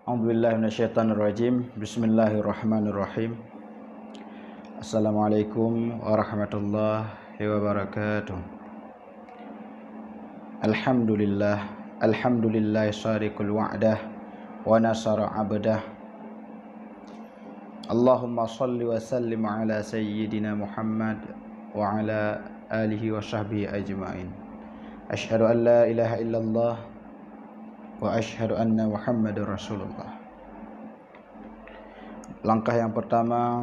A'udzubillahi minasyaitonirrajim. Bismillahirrahmanirrahim. Assalamualaikum warahmatullahi wabarakatuh. Alhamdulillah syarikul wa'dah wa nasara 'abdah. Allahumma shalli wa sallim ala sayyidina Muhammad wa ala alihi wa sahbihi ajma'in. Asyhadu an la ilaha illallah wa asyhadu anna Muhammadar Rasulullah. Langkah yang pertama,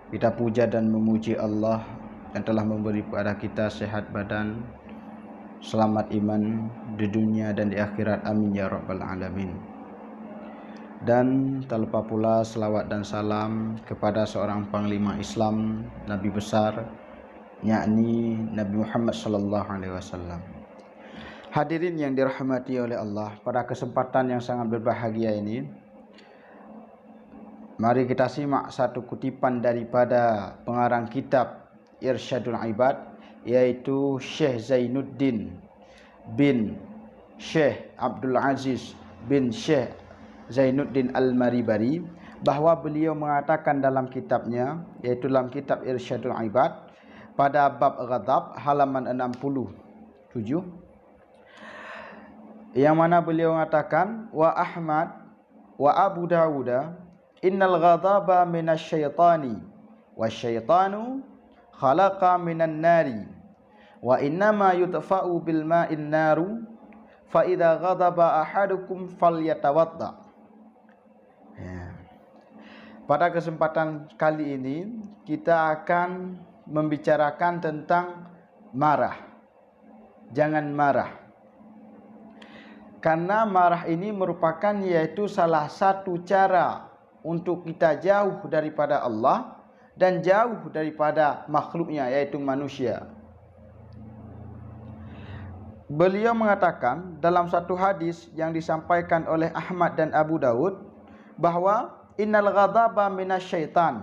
kita puja dan memuji Allah yang telah memberi kepada kita sehat badan, selamat iman di dunia dan di akhirat. Amin ya rabbal alamin. Dan tak lupa pula selawat dan salam kepada seorang panglima Islam, Nabi besar, yakni Nabi Muhammad sallallahu alaihi wasallam. Hadirin yang dirahmati oleh Allah, pada kesempatan yang sangat berbahagia ini, mari kita simak satu kutipan daripada pengarang kitab Irsyadul Ibad, yaitu Syekh Zainuddin bin Syekh Abdul Aziz bin Syekh Zainuddin Al-Maribari, bahwa beliau mengatakan dalam kitabnya, yaitu dalam kitab Irsyadul Ibad, pada bab ghadab halaman 67, yang mana beliau mengatakan, wa Ahmad wa Abu Dawud, innal ghadaba minasyaitani wasyaitanu khalaqa minan nari wa innama yudfa'u bil ma'in naru fa idza ghadaba ahadukum falyatawadda. Pada kesempatan kali ini kita akan membicarakan tentang marah. Jangan marah. Karena marah ini merupakan yaitu salah satu cara untuk kita jauh daripada Allah dan jauh daripada makhluknya, yaitu manusia. Beliau mengatakan dalam satu hadis yang disampaikan oleh Ahmad dan Abu Dawud, bahwa innal ghadaba minasyaitan,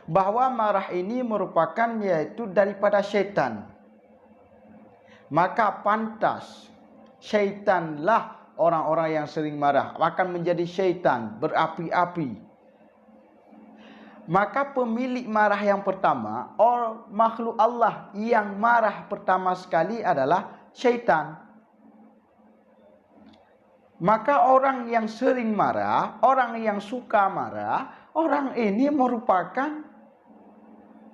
bahwa marah ini merupakan yaitu daripada syaitan. Maka pantas syaitanlah orang-orang yang sering marah akan menjadi syaitan berapi-api. Maka pemilik marah yang pertama, makhluk Allah yang marah pertama sekali adalah syaitan. Maka orang yang sering marah, orang yang suka marah, orang ini merupakan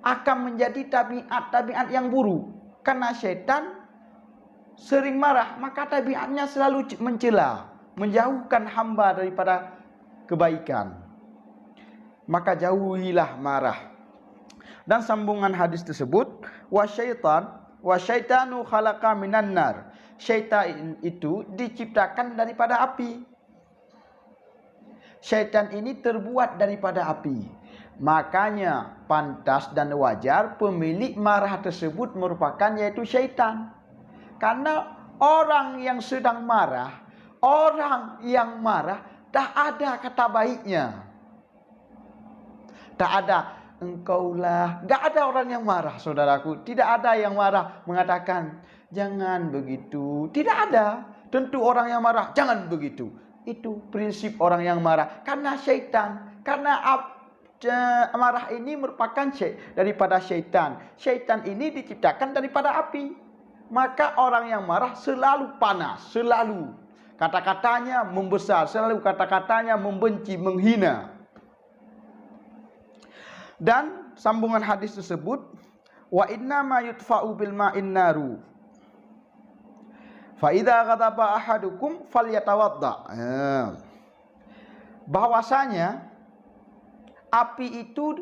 akan menjadi tabiat-tabiat yang buruk. Karena syaitan sering marah, maka tabiatnya selalu mencela, menjauhkan hamba daripada kebaikan. Maka jauhilah marah. Dan sambungan hadis tersebut, wasyaitanu khalaqa minan nar. Syaitan itu diciptakan daripada api. Syaitan ini terbuat daripada api. Makanya pantas dan wajar pemilik marah tersebut merupakan yaitu syaitan. Karena orang yang sedang marah, orang yang marah, tak ada kata baiknya. Tak ada engkaulah. Tak ada orang yang marah, saudaraku. Tidak ada yang marah mengatakan jangan begitu. Tidak ada. Tentu orang yang marah jangan begitu. Itu prinsip orang yang marah. Karena syaitan. Karena marah ini merupakan daripada syaitan. Syaitan ini diciptakan daripada api. Maka orang yang marah selalu panas, selalu kata-katanya membesar, selalu kata-katanya membenci, menghina. Dan sambungan hadis tersebut, wa inna ma yudfa'u bil ma'in naru fa idza ghadaba ahadukum falyatawadda. Bahwasanya api itu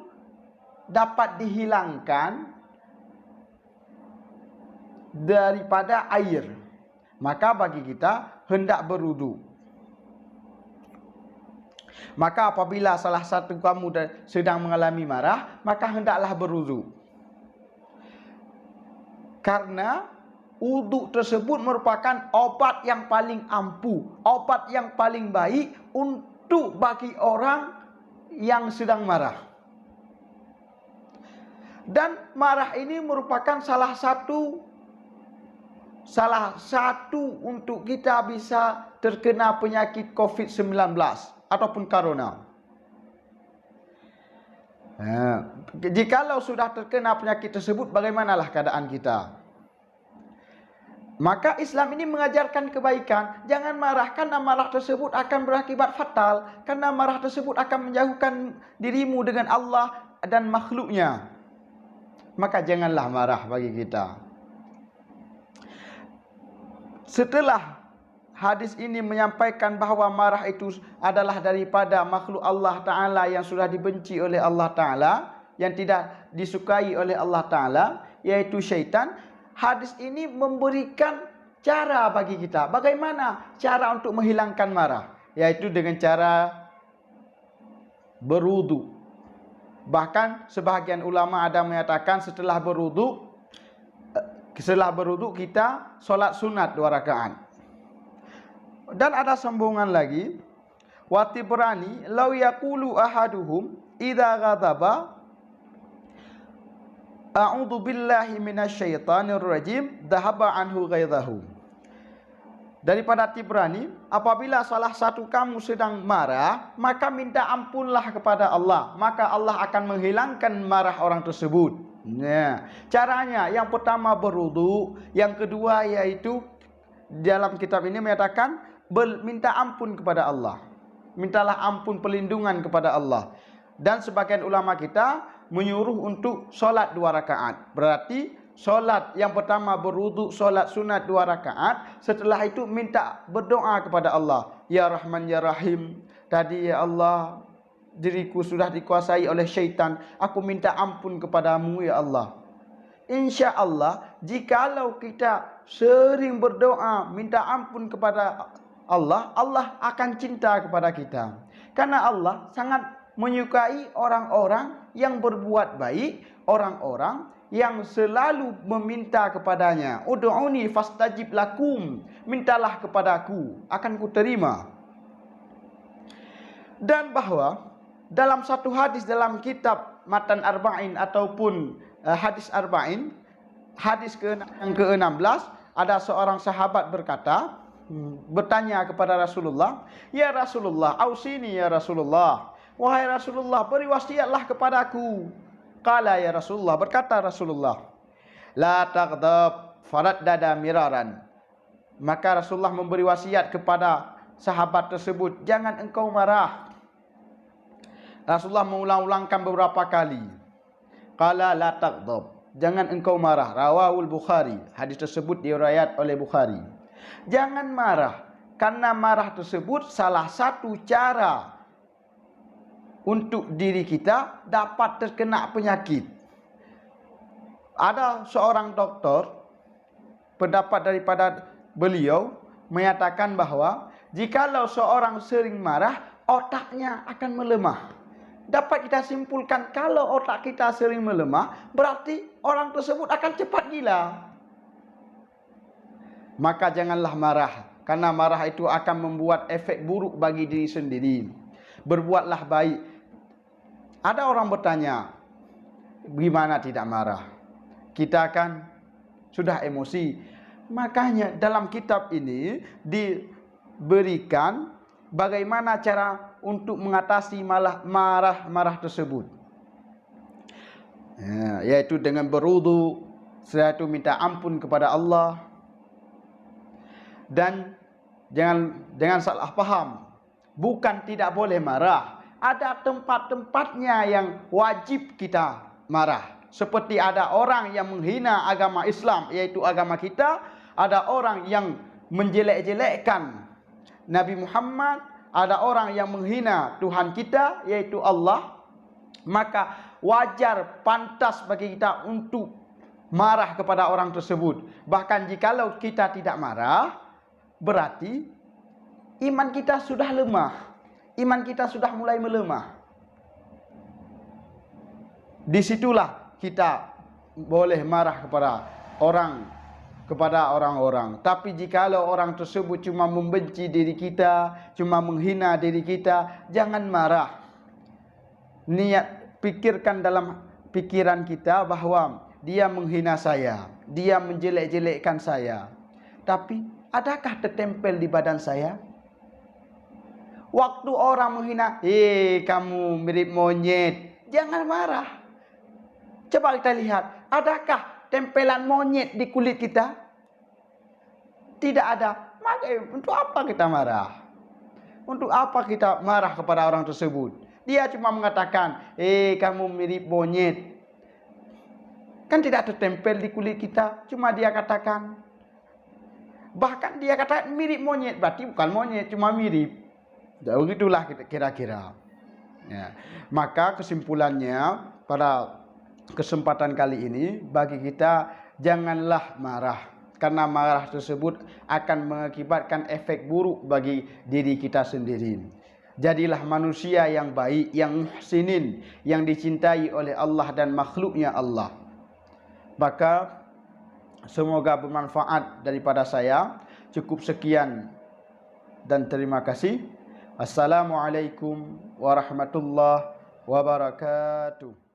dapat dihilangkan daripada air. Maka bagi kita hendak berwudu. Maka apabila salah satu kamu sedang mengalami marah, maka hendaklah berwudu. Karena wudu tersebut merupakan obat yang paling ampuh, obat yang paling baik untuk bagi orang yang sedang marah. Dan marah ini merupakan salah satu salah satu untuk kita bisa terkena penyakit COVID-19 ataupun corona. Jikalau sudah terkena penyakit tersebut, bagaimanalah keadaan kita? Maka Islam ini mengajarkan kebaikan. Jangan marah, karena marah tersebut akan berakibat fatal. Karena marah tersebut akan menjauhkan dirimu dengan Allah dan makhluknya. Maka janganlah marah bagi kita. Setelah hadis ini menyampaikan bahawa marah itu adalah daripada makhluk Allah Ta'ala yang sudah dibenci oleh Allah Ta'ala, yang tidak disukai oleh Allah Ta'ala, yaitu syaitan. Hadis ini memberikan cara bagi kita. Bagaimana cara untuk menghilangkan marah? Yaitu dengan cara berwudu. Bahkan sebahagian ulama ada mengatakan setelah berwudu kita solat sunat 2 rakaat. Dan ada sambungan lagi, wa Tibrani law yaqulu ahaduhum idza ghadaba a'udzu billahi minasyaitonir rajim dhahaba anhu ghaidhahu. Daripada Tibrani, apabila salah satu kamu sedang marah, maka minta ampunlah kepada Allah, maka Allah akan menghilangkan marah orang tersebut. Caranya yang pertama berwudu, yang kedua yaitu dalam kitab ini menyatakan minta ampun kepada Allah. Mintalah ampun, perlindungan kepada Allah. Dan sebagian ulama kita menyuruh untuk solat 2 rakaat. Berarti solat yang pertama berwudu, solat sunat 2 rakaat. Setelah itu minta berdoa kepada Allah. Ya Rahman Ya Rahim. Tadi ya Allah, diriku sudah dikuasai oleh syaitan. Aku minta ampun kepadamu ya Allah. Insya Allah, jikalau kita sering berdoa minta ampun kepada Allah, Allah akan cinta kepada kita. Karena Allah sangat menyukai orang-orang yang berbuat baik, orang-orang yang selalu meminta kepadanya. Ud'uni fastajib lakum. Mintalah kepadaku, akan kuterima. Dan bahawa dalam satu hadis dalam kitab Matan Arba'in ataupun hadis Arba'in, hadis yang ke-16, ada seorang sahabat bertanya kepada Rasulullah, ya Rasulullah, ausini ya Rasulullah, wahai Rasulullah, beri wasiatlah kepadaku. Qala ya Rasulullah, berkata Rasulullah, la taghdab faraddada miraran. Maka Rasulullah memberi wasiat kepada sahabat tersebut, jangan engkau marah. Rasulullah mengulang-ulangkan beberapa kali. Qala la taghdab, jangan engkau marah. Rawahul Bukhari. Hadis tersebut diriwayat oleh Bukhari. Jangan marah, karena marah tersebut salah satu cara untuk diri kita dapat terkena penyakit. Ada seorang doktor, pendapat daripada beliau menyatakan bahawa jikalau seorang sering marah, otaknya akan melemah. Dapat kita simpulkan, kalau otak kita sering melemah, berarti orang tersebut akan cepat gila. Maka janganlah marah, karena marah itu akan membuat efek buruk bagi diri sendiri. Berbuatlah baik. Ada orang bertanya, gimana tidak marah? Kita kan sudah emosi. Makanya dalam kitab ini diberikan bagaimana cara untuk mengatasi marah tersebut. Yaitu dengan berwudu, setelah itu minta ampun kepada Allah. Dan jangan salah paham, bukan tidak boleh marah. Ada tempat-tempatnya yang wajib kita marah. Seperti ada orang yang menghina agama Islam, yaitu agama kita. Ada orang yang menjelek-jelekkan Nabi Muhammad. Ada orang yang menghina Tuhan kita, yaitu Allah. Maka wajar, pantas bagi kita untuk marah kepada orang tersebut. Bahkan jikalau kita tidak marah, berarti iman kita sudah lemah. Iman kita sudah mulai melemah. Disitulah kita boleh marah kepada orang-orang. Tapi jikalau orang tersebut cuma membenci diri kita, cuma menghina diri kita, jangan marah. Pikirkan dalam pikiran kita bahawa dia menghina saya, dia menjelek-jelekkan saya. tapi adakah tertempel di badan saya? Waktu orang menghina, kamu mirip monyet, jangan marah. Coba kita lihat, adakah tempelan monyet di kulit kita? Tidak ada. Maka untuk apa kita marah? Untuk apa kita marah kepada orang tersebut? Dia cuma mengatakan, kamu mirip monyet. Kan tidak tertempel di kulit kita, cuma dia katakan. Bahkan dia katakan mirip monyet, berarti bukan monyet, cuma mirip. Begitulah kira-kira. Ya. Maka kesimpulannya pada kesempatan kali ini, bagi kita janganlah marah. Karena marah tersebut akan mengakibatkan efek buruk bagi diri kita sendiri. Jadilah manusia yang baik, yang muhsinin, yang dicintai oleh Allah dan makhluknya Allah. Maka semoga bermanfaat daripada saya. Cukup sekian dan terima kasih. Assalamualaikum warahmatullahi wabarakatuh.